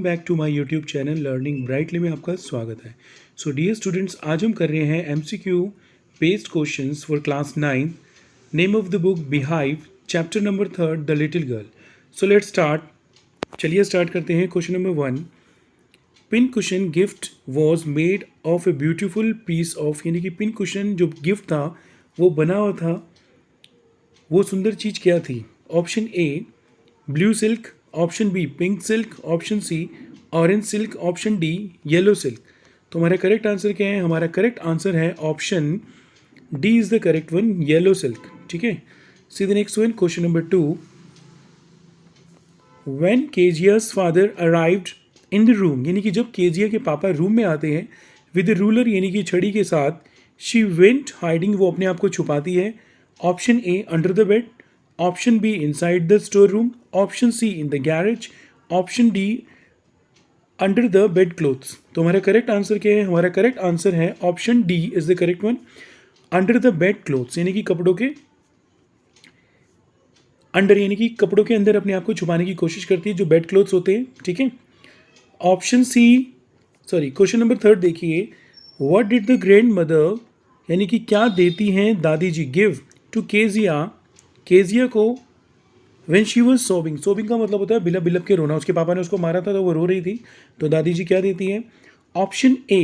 Back to my YouTube channel Learning Brightly में आपका स्वागत है। सो डियर स्टूडेंट्स, आज हम कर रहे हैं MCQ based questions for class 9। Name of the book Beehive, chapter number 3 the little girl. So let's start. चलिए स्टार्ट करते हैं। Question number 1, pin cushion gift was made of a beautiful piece of, यानी कि pin cushion जो gift था वो बना हुआ था, वो सुंदर चीज़ क्या थी? Option A blue silk, option B pink silk, option C orange silk, option D yellow silk. तो हमारा करेक्ट आंसर क्या है? हमारा करेक्ट आंसर है option D is the correct one, yellow silk. ठीक है, see the next one. Question number 2, when Kezia's father arrived in the room, यानी कि जब केजिया के पापा रूम में आते हैं विद रूलर, यानी कि छड़ी के साथ, शी वेंट हाइडिंग, वो अपने आप को छुपाती है। Option A under the bed, option B inside the store room, option C in the garage, option D under the bed clothes. तो हमारा करेक्ट आंसर क्या है? हमारा करेक्ट आंसर है option D is the correct one, under the bed clothes, यानी कि कपड़ों के अंडर, यानी कि कपड़ों के अंदर अपने आप को छुपाने की कोशिश करती है, जो बेड क्लोथ्स होते हैं। ठीक है, option C, sorry, question number 3 देखिए। What did the grandmother, यानी कि क्या देती हैं दादी जी, गिव टू केजिया, केजिया को, when she was sobbing, sobbing का मतलब होता है बिलप बिलप के रोना। उसके पापा ने उसको मारा था तो वो रो रही थी, तो दादी जी क्या देती है? Option A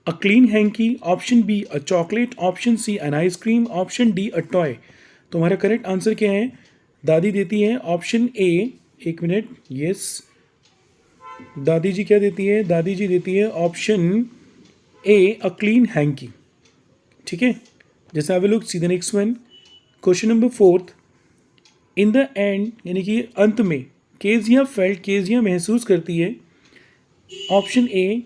a clean hanky, option B a chocolate, option C an ice cream, option D a toy. तो हमारा करेक्ट आंसर क्या है? दादी देती है ऑप्शन ए, एक मिनट, यस, दादी जी क्या देती है? दादी जी देती है option A a clean hanky. ठीक है, जैसे have a look, see the next one. Question number 4, in the end, यानी कि अंत में, केजिया फेल्ट, केजिया महसूस करती है। Option A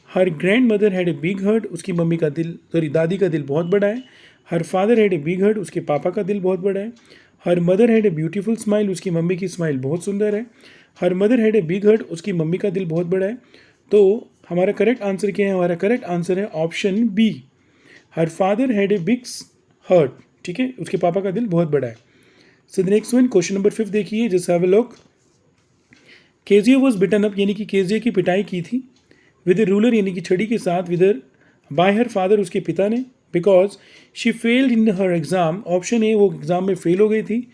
her grandmother had a big heart, उसकी मम्मी का दिल, सॉरी दादी का दिल बहुत बड़ा है। Her father had a big heart, उसके पापा का दिल बहुत बड़ा है। Her mother had a beautiful smile, उसकी मम्मी की स्माइल बहुत सुंदर है। Her mother had a big heart, उसकी मम्मी का दिल बहुत बड़ा है। तो हमारा करेक्ट आंसर क्या है? हमारा करेक्ट आंसर है option B, her father had a big heart. ठीक है, उसके पापा का दिल बहुत बड़ा है। So the next one, question number 5 देखिए, just have a look. Kezia was beaten up, यानी कि केजिया की पिटाई की थी विद ए रूलर, यानी कि छड़ी के साथ, विदर बाय हर फादर, उसके पिता ने, because she failed in her exam. Option A वो एग्जाम में फेल हो गई थी।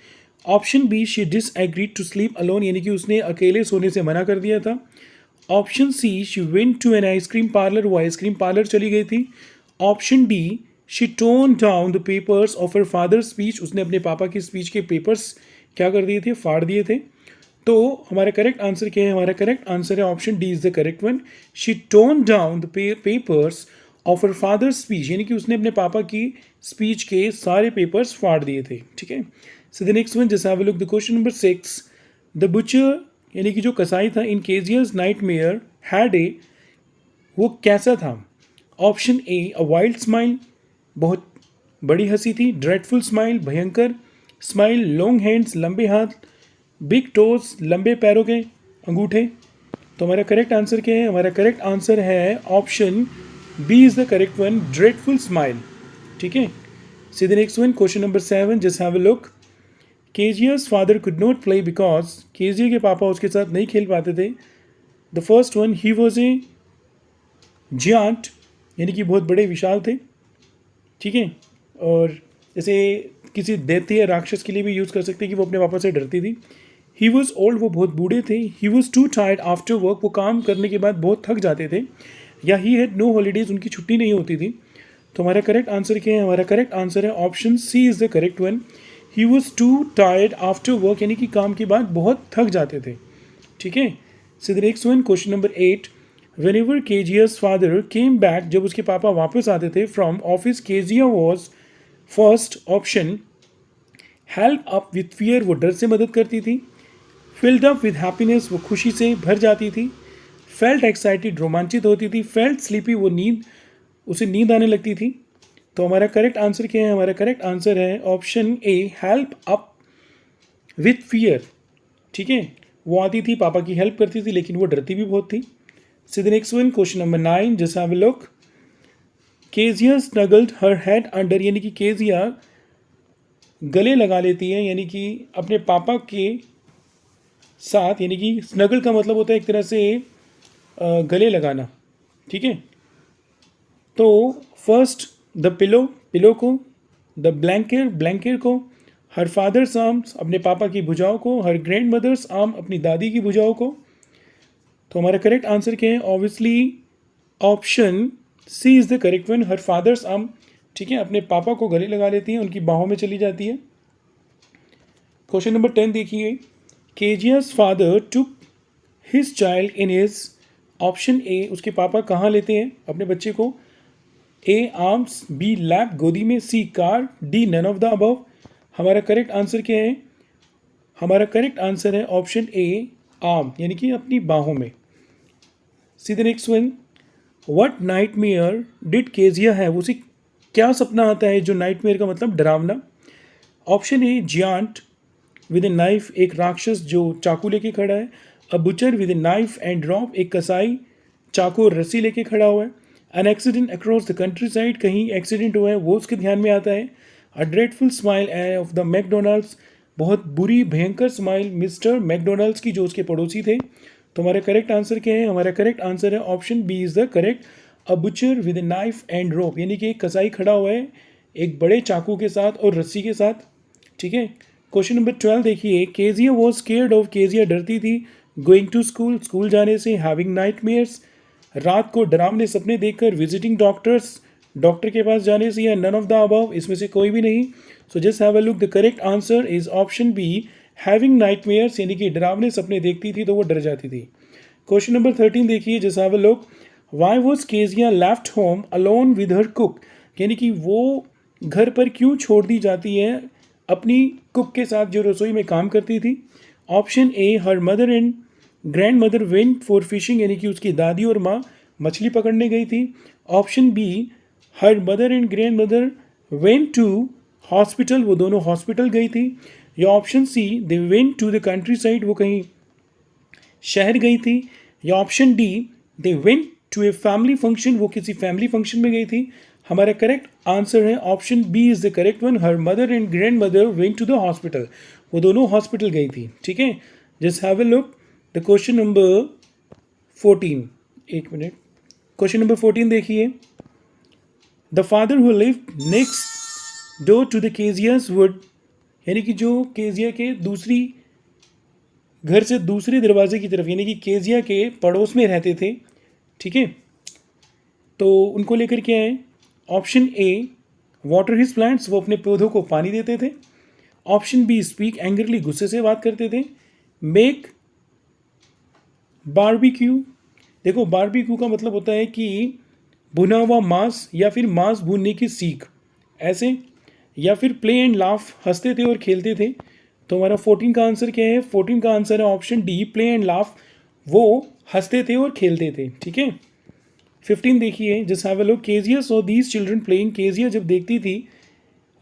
Option B she disagreed to sleep alone, यानी कि उसने अकेले सोने से मना कर दिया था। Option C she went to an ice cream parlour, वो आइसक्रीम पार्लर चली गई थी। Option D she torn down the papers of her father speech, उसने अपने पापा की स्पीच के पेपर्स क्या कर दिए थे? फाड़ दिए थे। तो हमारा करेक्ट आंसर क्या है? हमारा करेक्ट आंसर है option D is the correct one, she torn down the papers of her father speech, यानी कि उसने अपने पापा की स्पीच के सारे पेपर्स फाड़ दिए थे। ठीक है, so the next one, just have a look the question number 6, the butcher, यानी कि जो कसाई था, इन केजियर्स नाइट मेयर हैड ए, वो कैसा था? Option A a wild smile, बहुत बड़ी हंसी थी। ड्रेडफुल स्माइल, भयंकर स्माइल। लॉन्ग हैंड्स, लंबे हाथ। बिग टोज, लंबे पैरों के अंगूठे। तो हमारा करेक्ट आंसर क्या है? हमारा करेक्ट आंसर है option B is the correct one, dreadful smile. ठीक है, see the next one, question number 7, just have a look. Kezia's father could not play because, Kezia के पापा उसके साथ नहीं खेल पाते थे। The first one, he was a giant, यानी कि बहुत बड़े विशाल थे। ठीक है, और जैसे किसी दैत्य या राक्षस के लिए भी यूज़ कर सकते हैं कि वो अपने पापा से डरती थी। ही वॉज ओल्ड, वो बहुत बूढ़े थे। ही was too tired after work, वो काम करने के बाद बहुत थक जाते थे। या ही हैड नो हॉलीडेज, उनकी छुट्टी नहीं होती थी। तो हमारा करेक्ट आंसर क्या है? हमारा करेक्ट आंसर है option C is the correct one, he was too tired after work, यानी कि काम के बाद बहुत थक जाते थे। ठीक है, so the next one, question number 8, whenever Kezia's father came back, जब उसके पापा वापस आते थे from office, Kezia was first option help up with fear, वो डर से मदद करती थी। फिल्ड अप विद हैप्पीनेस, वो खुशी से भर जाती थी। फेल्ट एक्साइटेड, रोमांचित होती थी। फेल्ट स्लीपी, वो नींद, उसे नींद आने लगती थी। तो हमारा करेक्ट आंसर क्या है? हमारा करेक्ट आंसर है option A, help up with fear. ठीक है, वो आती थी, पापा की हेल्प करती थी, लेकिन वो डरती भी बहुत थी। सी the next one, question number 9, just have a look. Kezia snuggled her head under, यानी कि केजिया गले लगा लेती है, यानी कि अपने पापा के साथ, यानी कि स्नगल का मतलब होता है एक तरह से गले लगाना, ठीक है। तो फर्स्ट द पिलो, पिलो को, द ब्लैंकेट, ब्लैंकेट को, हर फादर्स आर्म्स, अपने पापा की भुजाओं को, हर ग्रैंड मदर्स आर्म, अपनी दादी की भुजाओं को। तो हमारा करेक्ट आंसर क्या है? Obviously option C is the correct one, her father's arm, ठीक है। अपने पापा को गले लगा लेती हैं, उनकी बाहों में चली जाती है। क्वेश्चन नंबर 10 देखिए, Kezia's father took his child in his, option A, उसके पापा कहाँ लेते हैं अपने बच्चे को? ए आर्म्स, बी लैप, गोदी में, C car, D none of the above. हमारा करेक्ट आंसर क्या है? हमारा करेक्ट आंसर है ऑप्शन ए, आर्म, यानी कि अपनी बाहों में। See the next one, what nightmare did Kezia have, उसे क्या सपना आता है? जो नाइटमेयर का मतलब डरावना। Option A, giant with a knife, एक राक्षस जो चाकू लेके खड़ा है। A butcher with a knife and drop, एक कसाई चाकू और रस्सी लेके खड़ा हुआ है। An accident across the countryside, कहीं एक्सीडेंट हुआ है वो उसके ध्यान में आता है। A dreadful smile of the McDonalds, बहुत बुरी भयंकर स्माइल मिस्टर मैकडोनल्ड्स की, जो उसके पड़ोसी थे। तो हमारा करेक्ट आंसर क्या है? हमारा करेक्ट आंसर है option B is the correct, a butcher with a knife and rope, यानी कि एक कसाई खड़ा हुआ है एक बड़े चाकू के साथ और रस्सी के साथ, ठीक है। क्वेश्चन नंबर 12 देखिए, Kezia was scared of, Kezia डरती थी, गोइंग टू स्कूल, स्कूल जाने से, हैविंग नाइटमेयर्स, रात को डरावने सपने देखकर, विजिटिंग डॉक्टर्स, डॉक्टर के पास जाने से, या नन ऑफ द अबव, इसमें से कोई भी नहीं। So just have a look, the correct answer is option B, having nightmares, यानी कि डरावने सपने देखती थी तो वो डर जाती थी। क्वेश्चन नंबर 13 देखिए, just have a look, Y was Kezia left home alone with her cook, यानी कि वो घर पर क्यों छोड़ दी जाती है अपनी कुक के साथ जो रसोई में काम करती थी। Option A, her mother and grandmother went for fishing, यानी कि उसकी दादी और माँ मछली पकड़ने गई थी। Option B, her mother and grandmother went to hospital, वो दोनों हॉस्पिटल गई थी। या option C, they went to the countryside, वो कहीं शहर गई थी। या option D, they went to a family function, वो किसी फैमिली फंक्शन में गई थी। हमारा करेक्ट आंसर है option B is the correct one, her mother and grandmother went to the hospital, वो दोनों हॉस्पिटल गई थी, ठीक है। Just have a look the question number 14, एक मिनट, क्वेश्चन नंबर 14 देखिए, the father who lived next door to the Kezia's would, यानी कि जो केजिया के दूसरी घर से दूसरे दरवाजे की तरफ, यानी कि केजिया के पड़ोस में रहते थे, ठीक है। तो उनको लेकर क्या है? ऑप्शन ए, वाटर हिज प्लांट्स, वो अपने पौधों को पानी देते थे। ऑप्शन बी, स्पीक एंग्रली, गुस्से से बात करते थे। मेक बारबेक्यू, देखो बारबेक्यू का मतलब होता है कि भुना हुआ मांस या फिर मांस भूनने की सीख, ऐसे। या फिर प्ले एंड लाफ, हंसते थे और खेलते थे। तो हमारा 14 का आंसर क्या है? 14 का आंसर है option D, play and laugh, वो हंसते थे और खेलते थे, ठीक है। 15 देखिए, just have a look, Kezia saw these children playing, Kezia जब देखती थी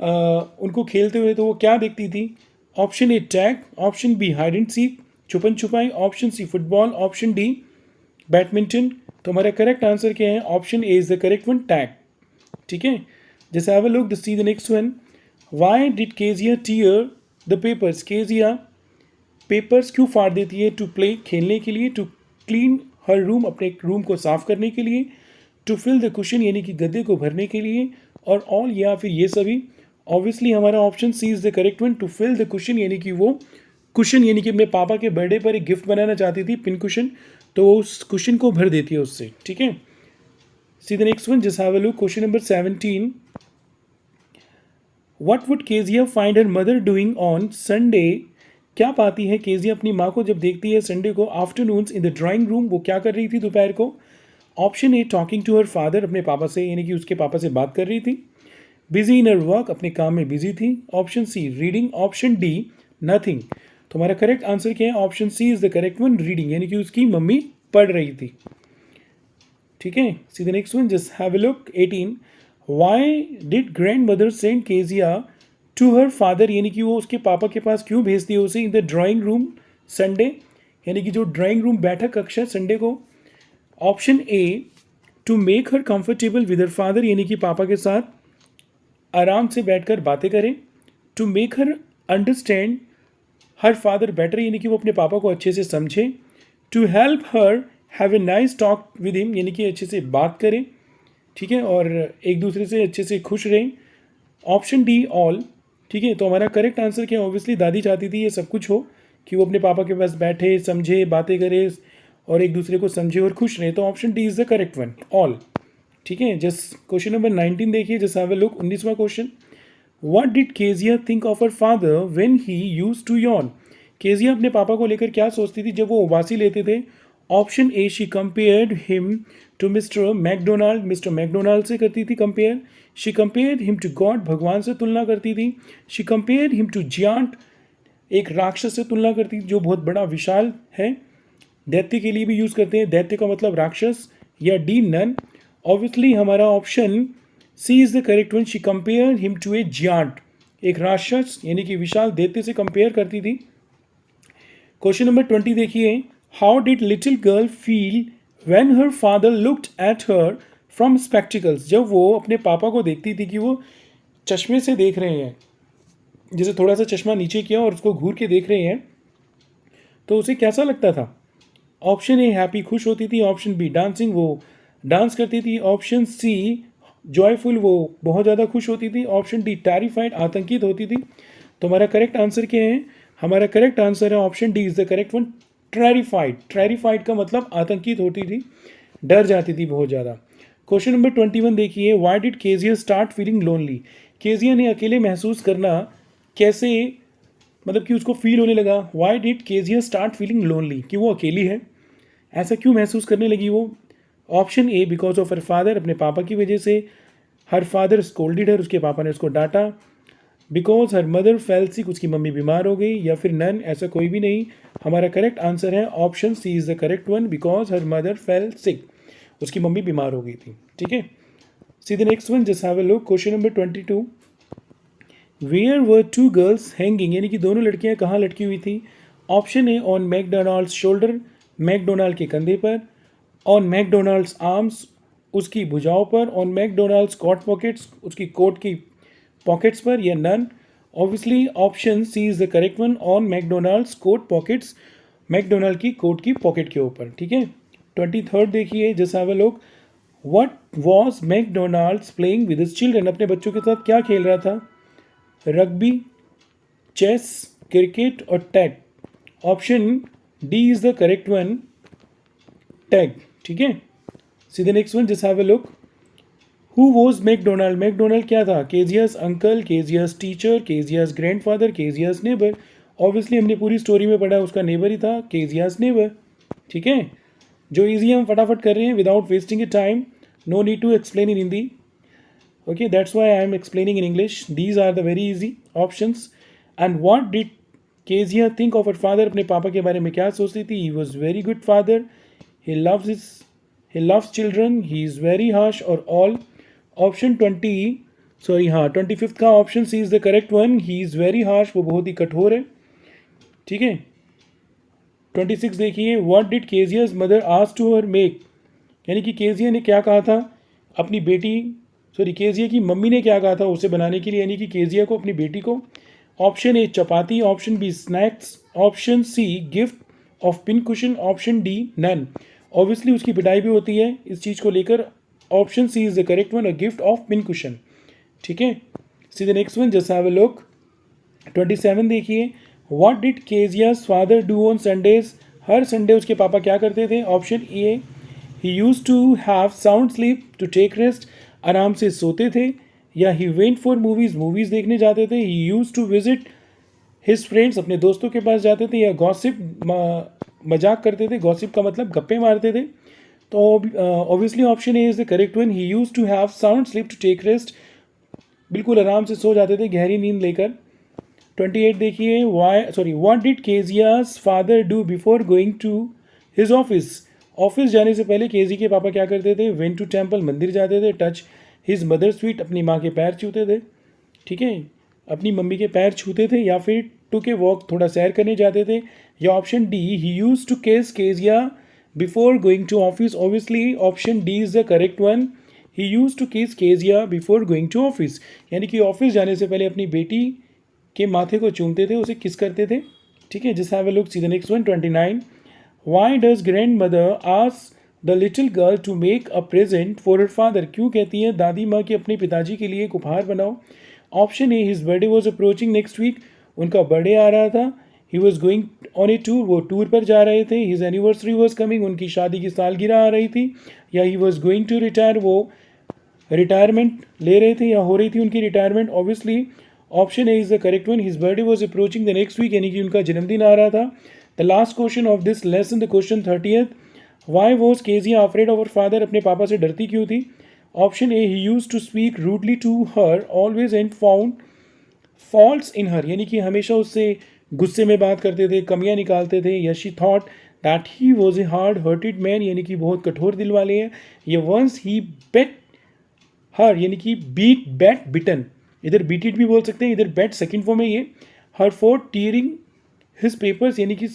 उनको खेलते हुए तो वो क्या देखती थी? Option A, tag, option B, hide and seek, छुपन छुपाई, option C, football, option D, badminton. तो हमारा करेक्ट आंसर क्या है? Option A is the correct one, tag, ठीक है। जैसे have a look, see the next one, why did Kezia tear the papers, Kezia papers क्यों फाड़ देती है? टू प्ले, खेलने के लिए, टू क्लीन हर रूम, अपने रूम को साफ करने के लिए, टू फिल द कुशन, यानी कि गद्दे को भरने के लिए, और ऑल, या फिर ये सभी। ऑब्वियसली हमारा option C is the correct one, to fill the cushion, यानी कि वो कुशन, यानी कि अपने पापा के बर्थडे पर एक गिफ्ट बनाना चाहती थी, पिन कुशन, तो वो उस कुशन को भर देती है उससे, ठीक है। See the next one, just have a look, question number 17, what would Kezia find her mother doing on Sunday, क्या पाती है केजिया अपनी माँ को जब देखती है संडे को afternoons in the drawing room, वो क्या कर रही थी दोपहर को? Option A, talking to her father, अपने पापा से, यानी कि उसके पापा से बात कर रही थी। बिजी इन हर वर्क, अपने काम में बिजी थी। Option C, reading. Option D, nothing. तो हमारा करेक्ट आंसर क्या है? Option C is the correct one, reading, यानी कि उसकी मम्मी पढ़ रही थी, ठीक है। See the next one, just have a look, 18, why did grandmother send Kezia to her father, यानी कि वो उसके पापा के पास क्यों भेजती है उसे इन द ड्राइंग रूम संडे, यानी कि जो ड्राइंग रूम बैठक कक्ष है संडे को। Option A, to make her comfortable with her father, यानी कि पापा के साथ आराम से बैठकर बातें करें। To make her understand her father better यानी कि वो अपने पापा को अच्छे से समझे, to help her have a nice talk with him यानी कि अच्छे से बात करें, ठीक है, और एक दूसरे से अच्छे से खुश रहें। ऑप्शन डी ऑल, ठीक है। तो हमारा करेक्ट आंसर क्या है? ऑब्वियसली दादी चाहती थी ये सब कुछ हो, कि वो अपने पापा के पास बैठे, समझे, बातें करे और एक दूसरे को समझे और खुश रहे। तो option D is the correct one, all, ठीक है। जस्ट क्वेश्चन नंबर 19 देखिए, जस्ट हैव अ लुक। 19वां question, what did Kezia think of her father when he used to yawn? Kezia अपने पापा को लेकर क्या सोचती थी जब वो उबासी लेते थे? Option A, she compared him to Mister McDonald, Mister McDonald से करती थी compare. She compared him to God, भगवान से तुलना करती थी। She compared him to giant, एक राक्षस से तुलना करती थी जो बहुत बड़ा विशाल है, दैत्य के लिए भी यूज़ करते हैं, दैत्य का मतलब राक्षस। या डी नन। ऑब्वियसली हमारा option C is the correct one, she compare him to a giant, एक राक्षस यानी कि विशाल दैत्य से कंपेयर करती थी। क्वेश्चन नंबर 20 देखिए, how did little girl feel when her father looked at her from spectacles? जब वो अपने पापा को देखती थी कि वो चश्मे से देख रहे हैं, जैसे थोड़ा सा चश्मा नीचे किया और उसको घूर के देख रहे हैं, तो उसे कैसा लगता था? ऑप्शन ए हैप्पी, खुश होती थी। ऑप्शन बी डांसिंग, वो डांस करती थी। ऑप्शन सी जॉयफुल, वो बहुत ज़्यादा खुश होती थी। ऑप्शन डी टेरिफाइड, आतंकित होती थी। तो हमारा करेक्ट आंसर क्या है? हमारा करेक्ट आंसर है option D is the correct one, terrified. Terrified का मतलब आतंकित होती थी, डर जाती थी बहुत ज़्यादा। क्वेश्चन नंबर 21 देखिए, why did Kezia start feeling lonely? Kezia ने अकेले महसूस करना कैसे, मतलब कि उसको फील होने लगा? Why did Kezia start feeling lonely, कि वो अकेली है, ऐसा क्यों महसूस करने लगी वो? Option A, because of her father, अपने पापा की वजह से। हर फादर स्कोल्डेड हर, उसके पापा ने उसको डांटा। Because her mother fell sick, उसकी मम्मी बीमार हो गई। या फिर नन, ऐसा कोई भी नहीं। हमारा करेक्ट आंसर है option C is the correct one, because her mother fell sick, उसकी मम्मी बीमार हो गई थी, ठीक है। See the next one, just have a look. Question number 22, where were two girls hanging, यानी कि दोनों लड़कियां कहाँ लटकी हुई थी? Option A, on McDonald's shoulder, McDonald के कंधे पर। ऑन मैकडोनाल्ड्स आर्म्स, उसकी भुजाओं पर। ऑन मैकडोनाल्ड्स कोट पॉकेट्स, उसकी कोट की पॉकेट्स पर। या none. Obviously option C is the correct one, on McDonald's coat pockets, McDonald की कोट की पॉकेट के ऊपर, ठीक है। 23rd देखिए, just have a look. What was McDonald's playing with his children? अपने बच्चों के साथ क्या खेल रहा था? रग्बी, चेस, क्रिकेट और tag. Option D is the correct one, tag, ठीक है। See the next one, just have a look. Who was McDonald? McDonald क्या था? Kezia's uncle, Kezia's teacher, Kezia's grandfather, Kezia's neighbour. Obviously हमने पूरी story में पढ़ा, उसका नेबर ही था, केजियास नेबर, ठीक है। जो इजी हम फटाफट कर रहे हैं without wasting a time, no need to explain in Hindi, okay, that's why I am explaining in English. These are the very easy options. And what did Kezia think of her father? अपने पापा के बारे में क्या सोचती थी? He was very good father, he loves children, he is very harsh or all. Option 20, sorry हाँ 25th का option C is the correct one, he is very harsh, वो बहुत ही कठोर है, ठीक है। 26 देखिए, what did Kezia's mother ask to her make, यानी कि केजिया ने क्या कहा था अपनी बेटी, सॉरी केजिया की मम्मी ने क्या कहा था उसे बनाने के लिए, यानी कि केजिया को, अपनी बेटी को? Option A chapati, option B snacks, option C gift of pin cushion, option D none. Obviously उसकी पिटाई भी होती है इस चीज़ को लेकर। Option C is the correct one, a gift of pin cushion, ठीक है। See the next one, just have a look. 27 देखिए, what did Kezia's father do on Sundays? हर संडे उसके पापा क्या करते थे? Option A, he use to have sound sleep, to take rest, आराम से सोते थे। या he went for movies, movies देखने जाते थे। He use to visit his friends, अपने दोस्तों के पास जाते थे। या गॉसिप, मजाक करते थे, गॉसिप का मतलब गप्पे मारते थे। तो obviously option A is the correct one, he use to have sound sleep to take rest, बिल्कुल आराम से सो जाते थे गहरी नींद लेकर। 28 देखिए, what did Kezia's father do before going to his office? Office जाने से पहले केजी के पापा क्या करते थे? वेंट टू टेम्पल, मंदिर जाते थे। टच हिज मदर फीट, अपनी माँ के पैर छूते थे, ठीक है, अपनी मम्मी के पैर छूते थे। या फिर टू के वॉक, थोड़ा सैर करने जाते थे। या option D, he use to kiss Kezia before going to office. Obviously option D is the correct one, he use to kiss Kezia before going to office, यानी कि ऑफिस जाने से पहले अपनी बेटी के माथे को चूमते थे, उसे किस करते थे, ठीक है, just have a look, see the next one 29. Why does grandmother ask the little girl to make a present for her father? क्यों कहती है दादी माँ कि अपने पिताजी के लिए एक उपहार बनाओ? Option A, his birthday was approaching next week, उनका बर्थडे आ रहा था. He was going on a tour, वो टूर पर जा रहे थे. हिज एनिवर्सरी वॉज कमिंग, उनकी शादी की सालगिरह आ रही थी. या he was going to retire, वो रिटायरमेंट ले रहे थे या हो रही थी उनकी retirement. Obviously option A is the correct one. His birthday was approaching the next week, यानी कि उनका जन्मदिन आ रहा था. The last question of this lesson, the question 30th. Why was Kezia afraid of her father? अपने पापा से डरती क्यों थी? Option A, he use to speak rudely to her always and found faults in her, यानी कि हमेशा उससे गुस्से में बात करते थे, कमियां निकालते थे. या she thought that he was a hard hurted man, यानी कि बहुत कठोर दिल वाले हैं. ये वंस ही बेट हर, यानी कि बीट बैट बिटन, इधर बीट इट भी बोल सकते हैं, इधर बैट सेकंड फॉर्म है ये. Her for tearing his papers, यानी कि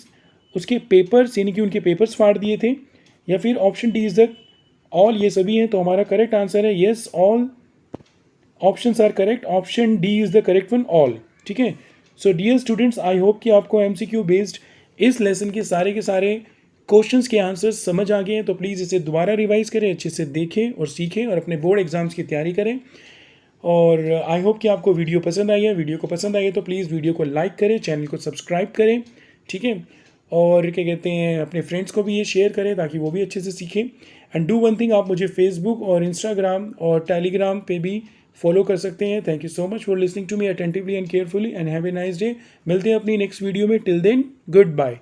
उसके पेपर्स, यानी कि उनके पेपर्स फाड़ दिए थे. या फिर option D is the all, ये सभी हैं. तो हमारा करेक्ट आंसर है yes, all options are correct. Option D is the correct one, all. ठीक है. So dear students, I hope कि आपको एमसीक्यू बेस्ड इस लेसन के सारे क्वेश्चंस के आंसर्स समझ आ गए हैं. तो प्लीज़ इसे दोबारा रिवाइज करें, अच्छे से देखें और सीखें और अपने बोर्ड एग्जाम्स की तैयारी करें. और आई होप कि आपको वीडियो पसंद आई है. वीडियो को पसंद आई है तो प्लीज़ वीडियो को लाइक करें, चैनल को सब्सक्राइब करें. ठीक है. और क्या कहते हैं, अपने फ्रेंड्स को भी ये शेयर करें ताकि वो भी अच्छे से सीखें. एंड डू वन थिंग, आप मुझे फेसबुक और इंस्टाग्राम और टेलीग्राम पे भी फॉलो कर सकते हैं. Thank you so much for listening to me attentively and carefully and have a nice day. मिलते हैं अपनी नेक्स्ट वीडियो में. Till then, good bye.